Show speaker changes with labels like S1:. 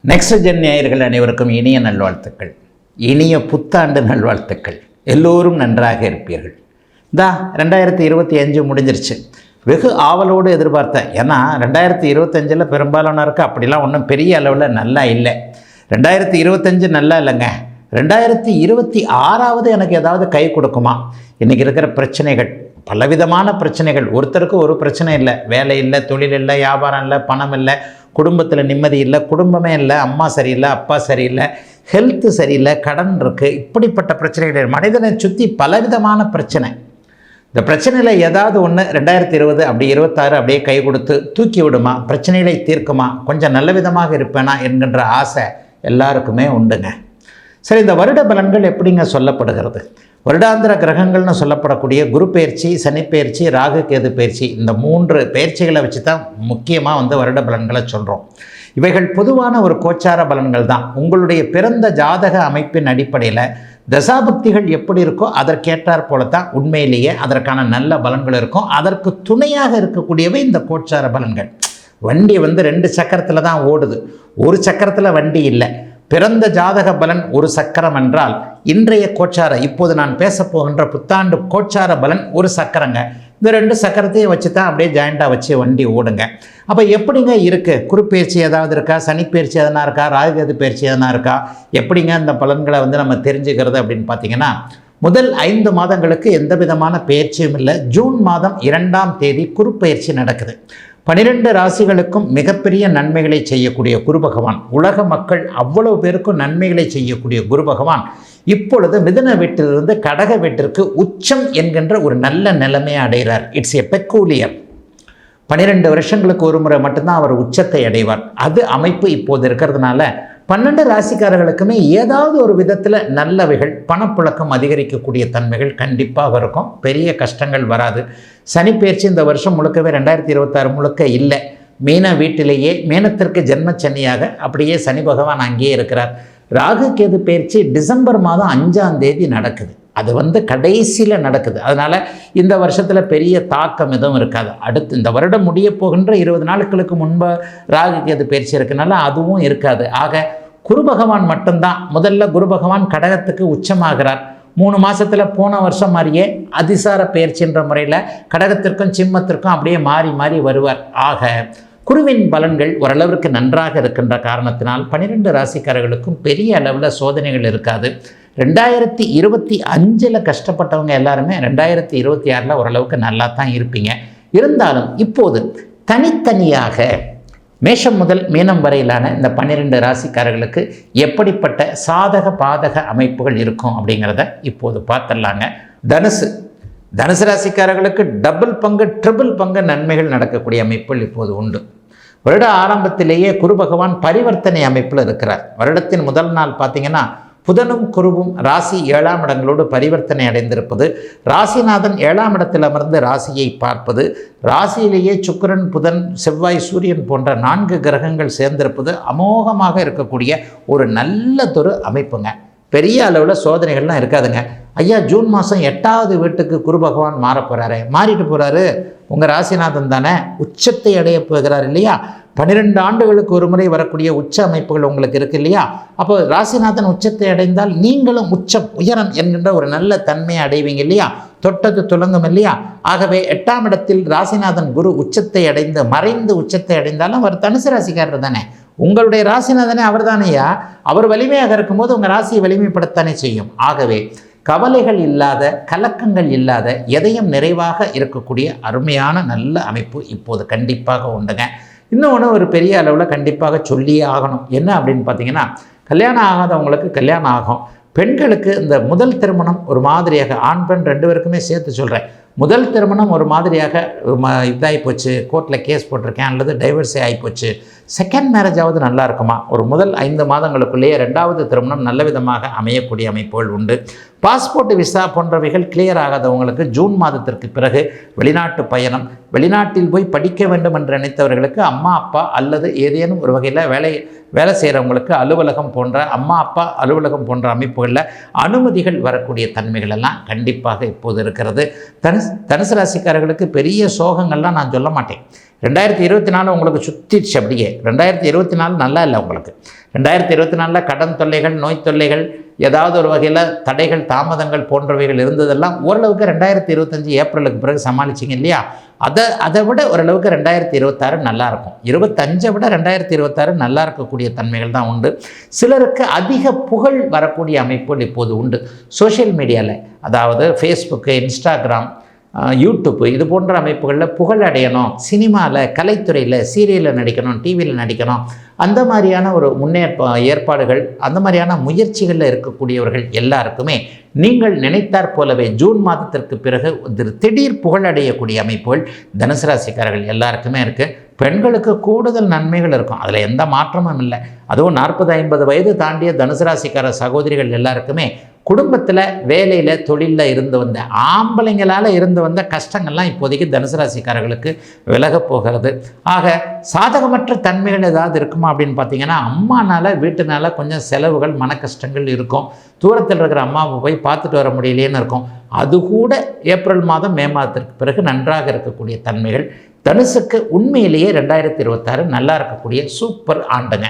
S1: Next gen நேயர்கள் அனைவருக்கும் இனிய நல்வாழ்த்துக்கள், இனிய புத்தாண்டு நல்வாழ்த்துக்கள். எல்லோரும் நன்றாக இருப்பீர்கள். 2025 முடிஞ்சிருச்சு. வெகு ஆவலோடு எதிர்பார்த்தேன். ஏன்னா 2025 பெரும்பாலானருக்கு அப்படிலாம் ஒன்றும் பெரிய அளவில் நல்லா இல்லை. 2025 நல்லா இல்லைங்க. 2026 எனக்கு ஏதாவது கை கொடுக்குமா? இன்றைக்கி இருக்கிற பிரச்சனைகள், பலவிதமான பிரச்சனைகள். ஒருத்தருக்கு ஒரு பிரச்சனை இல்லை. வேலை இல்லை, தொழில் இல்லை, வியாபாரம் இல்லை, பணம் இல்லை, குடும்பத்தில் நிம்மதி இல்லை, குடும்பமே இல்லை, அம்மா சரியில்லை, அப்பா சரியில்லை, ஹெல்த்து சரியில்லை, கடன் இருக்குது. இப்படிப்பட்ட பிரச்சனைகள் மனிதனை சுற்றி பலவிதமான பிரச்சனை. இந்த பிரச்சனையில் ஏதாவது ஒன்று 2020 அப்படி 26 அப்படியே கை கொடுத்து தூக்கி விடுமா, பிரச்சனைகளை தீர்க்குமா, கொஞ்சம் நல்ல விதமாக இருப்பேனா என்கின்ற ஆசை எல்லாருக்குமே உண்டுங்க. சரி, இந்த வருட பலன்கள் எப்படிங்க சொல்லப்படுகிறது? வருடாந்திர கிரகங்கள்னு சொல்லப்படக்கூடிய குரு பயிற்சி, சனி பயிற்சி, ராகு கேது பயிற்சி, இந்த 3 பயிற்சிகளை வச்சு தான் முக்கியமாக வருட பலன்களை சொல்கிறோம். இவைகள் பொதுவான ஒரு கோச்சார பலன்கள் தான். உங்களுடைய பிறந்த ஜாதக அமைப்பின் அடிப்படையில் தசாபக்திகள் எப்படி இருக்கோ அதற்கேற்றாற் போல தான் உண்மையிலேயே அதற்கான நல்ல பலன்கள் இருக்கும். அதற்கு துணையாக இருக்கக்கூடியவை இந்த கோச்சார பலன்கள். வண்டி 2 சக்கரத்தில் தான் ஓடுது, ஒரு சக்கரத்தில் வண்டி இல்லை. பிறந்த ஜாதக பலன் ஒரு சக்கரம் என்றால் இன்றைய கோச்சார, இப்போது நான் பேசப்போகின்ற புத்தாண்டு கோச்சார பலன் ஒரு சக்கரங்க. இந்த 2 சக்கரத்தையும் வச்சு தான் அப்படியே ஜாயிண்டாக வச்சு வண்டி ஓடுங்க. அப்போ எப்படிங்க இருக்குது? குருப்பெயர்ச்சி ஏதாவது இருக்கா? சனிப்பெயர்ச்சி எதனா இருக்கா? ராகுகேது பயிற்சி எதனா இருக்கா? எப்படிங்க இந்த பலன்களை நம்ம தெரிஞ்சுக்கிறது அப்படின்னு பார்த்தீங்கன்னா, முதல் 5 மாதங்களுக்கு எந்த விதமான பயிற்சியும் இல்லை. ஜூன் மாதம் 2ஆம் தேதி குருப்பெயர்ச்சி நடக்குது. 12 ராசிகளுக்கும் மிகப்பெரிய நன்மைகளை செய்யக்கூடிய குரு பகவான், உலக மக்கள் அவ்வளவு பேருக்கும் நன்மைகளை செய்யக்கூடிய குரு பகவான் இப்பொழுது மிதுன வீட்டிலிருந்து கடக வீட்டிற்கு உச்சம் என்கின்ற ஒரு நல்ல நிலைமையை அடைகிறார். It's a peculiar. 12 வருஷங்களுக்கு ஒரு முறை மட்டும்தான் அவர் உச்சத்தை அடைவார். அது அமைப்பு இப்போது இருக்கிறதுனால 12 ராசிக்காரர்களுக்குமே ஏதாவது ஒரு விதத்தில் நல்லவைகள், பணப்புழக்கம் அதிகரிக்கக்கூடிய தன்மைகள் கண்டிப்பாக இருக்கும். பெரிய கஷ்டங்கள் வராது. சனிப்பெயர்ச்சி இந்த வருஷம் முழுக்கவே 2026 முழுக்க இல்லை. மீன வீட்டிலேயே மீனத்திற்கு ஜென்மச்சனியாக அப்படியே சனி பகவான் அங்கேயே இருக்கிறார். ராகு கேது பயிற்சி டிசம்பர் மாதம் 5ஆம் தேதி நடக்குது. அது கடைசியில் நடக்குது. அதனால் இந்த வருஷத்தில் பெரிய தாக்கம் எதுவும் இருக்காது. அடுத்து இந்த வருடம் முடிய போகின்ற 20 நாட்களுக்கு முன்பு ராகு கேது பயிற்சி இருக்கனால அதுவும் இருக்காது. ஆக குரு பகவான் மட்டும்தான். முதல்ல குரு பகவான் கடகத்துக்கு உச்சமாகிறார். 3 மாதத்தில் போன வருஷம் மாதிரியே அதிசார பயிற்சின்ற முறையில் கடகத்திற்கும் சிம்மத்திற்கும் அப்படியே மாறி மாறி வருவார். ஆக குருவின் பலன்கள் ஓரளவிற்கு நன்றாக இருக்கின்ற காரணத்தினால் 12 ராசிக்காரர்களுக்கும் பெரிய அளவில் சோதனைகள் இருக்காது. 2025 கஷ்டப்பட்டவங்க எல்லாருமே 2026 ஓரளவுக்கு நல்லா தான் இருப்பீங்க. இருந்தாலும் இப்போது தனித்தனியாக மேஷம் முதல் மீனம் வரையிலான இந்த 12 ராசிக்காரர்களுக்கு எப்படிப்பட்ட சாதக பாதக அமைப்புகள் இருக்கும் அப்படிங்கிறத இப்போது பார்த்துடலாங்க. தனுசு ராசிக்காரர்களுக்கு டபுள் பங்கு, ட்ரிபிள் பங்கு நன்மைகள் நடக்கக்கூடிய அமைப்புகள் இப்போது உண்டு. வருட ஆரம்பத்திலேயே குரு பகவான் பரிவர்த்தனை அமைப்பில் இருக்கிறார். வருடத்தின் முதல் நாள் பார்த்தீங்கன்னா புதனும் குருவும் ராசி 7ஆம் இடங்களோடு பரிவர்த்தனை அடைந்திருப்பது, ராசிநாதன் 7ஆம் இடத்தில் அமர்ந்து ராசியை பார்ப்பது, ராசியிலேயே சுக்கிரன், புதன், செவ்வாய், சூரியன் போன்ற 4 கிரகங்கள் சேர்ந்திருப்பது அமோகமாக இருக்கக்கூடிய ஒரு நல்லதொரு அமைப்புங்க. பெரிய அளவில் சோதனைகள்லாம் இருக்காதுங்க. ஐயா, ஜூன் மாதம் 8ஆவது வீட்டுக்கு குரு பகவான் மாறிட்டு போகிறாரு. உங்கள் ராசிநாதன் தானே உச்சத்தை அடைய போகிறார் இல்லையா? 12 ஆண்டுகளுக்கு ஒரு முறை வரக்கூடிய உச்ச அமைப்புகள் உங்களுக்கு இருக்குது இல்லையா? அப்போ ராசிநாதன் உச்சத்தை அடைந்தால் நீங்களும் உச்சம், உயரம் என்கின்ற ஒரு நல்ல தன்மையை அடைவீங்க இல்லையா? தொட்டது துலங்கும் இல்லையா? ஆகவே 8ஆம் இடத்தில் ராசிநாதன் குரு உச்சத்தை அடைந்து மறைந்து உச்சத்தை அடைந்தாலும் அவர் தனுசு ராசிக்காரர் தானே. உங்களுடைய ராசிநாதனே அவர் தானேயா. அவர் வலிமையாக இருக்கும்போது உங்கள் ராசியை வலிமைப்படுத்தானே செய்யும். ஆகவே கவலைகள் இல்லாத, கலக்கங்கள் இல்லாத, எதையும் நிறைவாக இருக்கக்கூடிய அருமையான நல்ல அமைப்பு இப்போது கண்டிப்பாக உண்டுங்க. இன்னொன்று ஒரு பெரிய அளவில் கண்டிப்பாக சொல்லியே ஆகணும். என்ன அப்படின்னு பார்த்தீங்கன்னா, கல்யாணம் ஆகாதவங்களுக்கு கல்யாணம் ஆகும். பெண்களுக்கு இந்த முதல் திருமணம் ஒரு மாதிரியாக, ஆண் பெண் 2 பேருக்குமே சேர்த்து சொல்கிறேன், முதல் திருமணம் ஒரு மாதிரியாக இதாகி போச்சு, கோர்ட்டில் கேஸ் போட்டிருக்கேன் அல்லது டைவர்ஸே ஆகிப்போச்சு, செகண்ட் மேரேஜாவது நல்லா இருக்குமா? ஒரு முதல் 5 மாதங்களுக்குள்ளேயே 2வது திருமணம் நல்ல விதமாக அமையக்கூடிய அமைப்புகள் உண்டு. பாஸ்போர்ட், விசா போன்றவைகள் கிளியர் ஆகாதவங்களுக்கு ஜூன் மாதத்திற்கு பிறகு வெளிநாட்டு பயணம், வெளிநாட்டில் போய் படிக்க வேண்டும் என்று நினைத்தவர்களுக்கு அம்மா அப்பா அல்லது ஏதேனும் ஒரு வகையில் வேலை செய்கிறவங்களுக்கு அலுவலகம் போன்ற, அம்மா அப்பா அலுவலகம் போன்ற அமைப்புகளில் அனுமதிகள் வரக்கூடிய தன்மைகள் எல்லாம் கண்டிப்பாக இப்போது இருக்கிறது. தனுசு ராசிக்காரர்களுக்கு பெரிய சோகங்கள்லாம் நான் சொல்ல மாட்டேன். 2024 உங்களுக்கு சுற்றிடுச்சு அப்படியே. 2024 நல்லா இல்லை உங்களுக்கு. 2024 கடன் தொல்லைகள், நோய் தொல்லைகள், ஏதாவது ஒரு வகையில் தடைகள், தாமதங்கள் போன்றவைகள் இருந்ததெல்லாம் ஓரளவுக்கு 2025 ஏப்ரலுக்கு பிறகு சமாளிச்சிங்க இல்லையா? அதை விட ஓரளவுக்கு 2026 நல்லாயிருக்கும். 25 விட 2026 நல்லா இருக்கக்கூடிய தன்மைகள் தான் உண்டு. சிலருக்கு அதிக புகழ் வரக்கூடிய அமைப்புகள் இப்போது உண்டு. சோஷியல் மீடியாவில், அதாவது ஃபேஸ்புக்கு, இன்ஸ்டாகிராம், யூடியூப்பு, இது போன்ற அமைப்புகளில் புகழ் அடையணும், சினிமாவில், கலைத்துறையில், சீரியலில் நடிக்கணும், டிவியில் நடிக்கணும், அந்த மாதிரியான ஒரு ஏற்பாடுகள், அந்த மாதிரியான முயற்சிகளில் இருக்கக்கூடியவர்கள் எல்லாருக்குமே நீங்கள் நினைத்தாற் போலவே ஜூன் மாதத்திற்கு பிறகு திடீர் புகழ் அடையக்கூடிய அமைப்புகள் தனுசு ராசிக்காரர்கள் எல்லாருக்குமே இருக்குது. பெண்களுக்கு கூடுதல் நன்மைகள் இருக்கும், அதில் எந்த மாற்றமும் இல்லை. அதுவும் 40-50 வயது தாண்டிய தனுசு ராசிக்கார சகோதரிகள் எல்லாருக்குமே குடும்பத்தில், வேலையில், தொழிலில் இருந்து வந்த ஆம்பளைங்களால் இருந்து வந்த கஷ்டங்கள்லாம் இப்போதைக்கு தனுசு ராசிக்காரர்களுக்கு விலகப் போகிறது. ஆக சாதகமற்ற தன்மைகள் ஏதாவது இருக்குமா அப்படின்னு பார்த்தீங்கன்னா, அம்மானால் வீட்டுனால கொஞ்சம் செலவுகள், மன கஷ்டங்கள் இருக்கும். தூரத்தில் இருக்கிற அம்மாவை போய் பார்த்துட்டு வர முடியலேன்னு இருக்கும். அது கூட ஏப்ரல் மாதம், மே மாதத்திற்கு பிறகு நன்றாக இருக்கக்கூடிய தன்மைகள். தனுசுக்கு உண்மையிலேயே 2026 நல்லா இருக்கக்கூடிய சூப்பர் ஆண்டுங்க.